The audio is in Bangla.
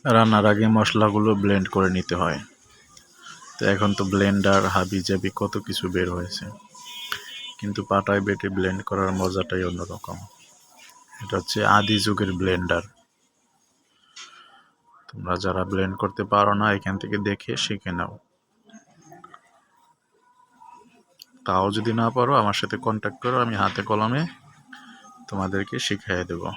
রান্নার আগে মশলাগুলো ব্লেন্ড করে নিতে হয়। তো এখন তো ব্লেন্ডার হাবিজাবি কত কিছু বের হয়েছে, কিন্তু পাটায় বেটে ব্লেন্ড করার মজাটাই অন্যরকম। এটা হচ্ছে আদি যুগের ব্লেন্ডার। তোমরা যারা ব্লেন্ড করতে পারো না, এখান থেকে দেখে শিখে নাও। তাও যদি না পারো, আমার সাথে কন্ট্যাক্ট করো, আমি হাতে কলমে তোমাদেরকে শিখিয়ে দেবো।